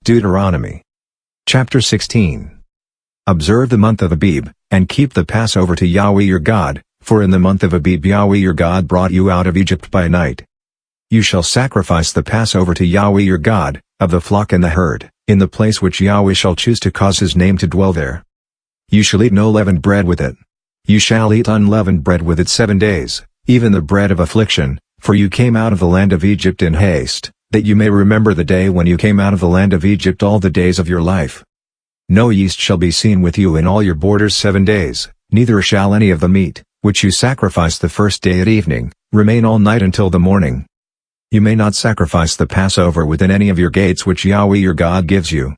Deuteronomy. Chapter 16. Observe the month of Abib, and keep the Passover to Yahweh your God, for in the month of Abib Yahweh your God brought you out of Egypt by night. You shall sacrifice the Passover to Yahweh your God, of the flock and the herd, in the place which Yahweh shall choose to cause his name to dwell there. You shall eat no leavened bread with it. You shall eat unleavened bread with it 7 days, even the bread of affliction, for you came out of the land of Egypt in haste, that you may remember the day when you came out of the land of Egypt all the days of your life. No yeast shall be seen with you in all your borders 7 days, neither shall any of the meat, which you sacrifice the first day at evening, remain all night until the morning. You may not sacrifice the Passover within any of your gates which Yahweh your God gives you.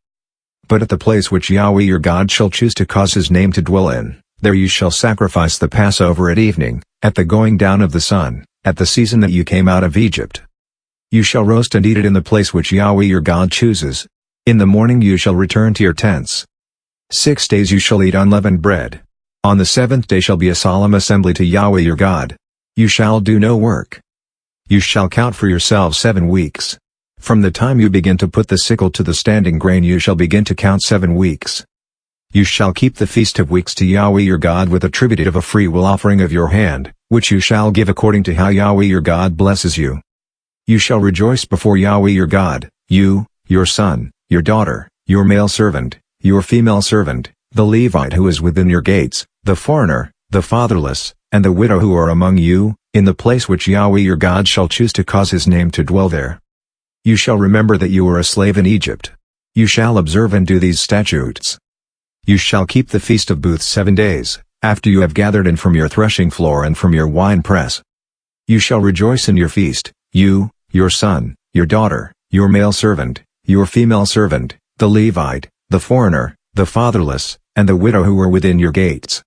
But at the place which Yahweh your God shall choose to cause his name to dwell in, there you shall sacrifice the Passover at evening, at the going down of the sun, at the season that you came out of Egypt. You shall roast and eat it in the place which Yahweh your God chooses. In the morning you shall return to your tents. 6 days you shall eat unleavened bread. On the 7th day shall be a solemn assembly to Yahweh your God. You shall do no work. You shall count for yourselves 7 weeks. From the time you begin to put the sickle to the standing grain you shall begin to count 7 weeks. You shall keep the feast of weeks to Yahweh your God with a tribute of a freewill offering of your hand, which you shall give according to how Yahweh your God blesses you. You shall rejoice before Yahweh your God, you, your son, your daughter, your male servant, your female servant, the Levite who is within your gates, the foreigner, the fatherless, and the widow who are among you, in the place which Yahweh your God shall choose to cause his name to dwell there. You shall remember that you were a slave in Egypt. You shall observe and do these statutes. You shall keep the Feast of Booths 7 days, after you have gathered in from your threshing floor and from your winepress. You shall rejoice in your feast, you, your son, your daughter, your male servant, your female servant, the Levite, the foreigner, the fatherless, and the widow who are within your gates.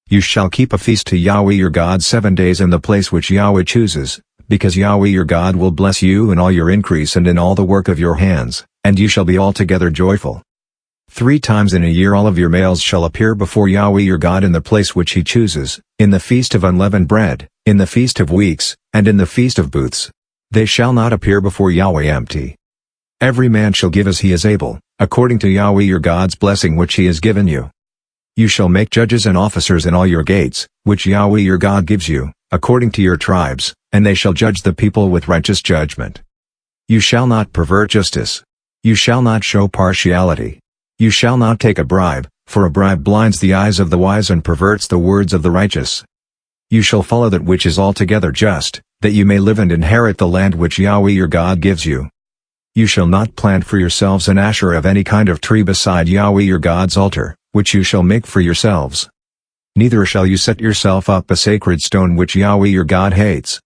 You shall keep a feast to Yahweh your God 7 days in the place which Yahweh chooses, because Yahweh your God will bless you in all your increase and in all the work of your hands, and you shall be altogether joyful. 3 times in a year all of your males shall appear before Yahweh your God in the place which he chooses, in the feast of unleavened bread, in the feast of weeks, and in the feast of booths. They shall not appear before Yahweh empty. Every man shall give as he is able, according to Yahweh your God's blessing which he has given you. You shall make judges and officers in all your gates, which Yahweh your God gives you, according to your tribes, and they shall judge the people with righteous judgment. You shall not pervert justice. You shall not show partiality. You shall not take a bribe, for a bribe blinds the eyes of the wise and perverts the words of the righteous. You shall follow that which is altogether just, that you may live and inherit the land which Yahweh your God gives you. You shall not plant for yourselves an asherah of any kind of tree beside Yahweh your God's altar, which you shall make for yourselves. Neither shall you set yourself up a sacred stone which Yahweh your God hates.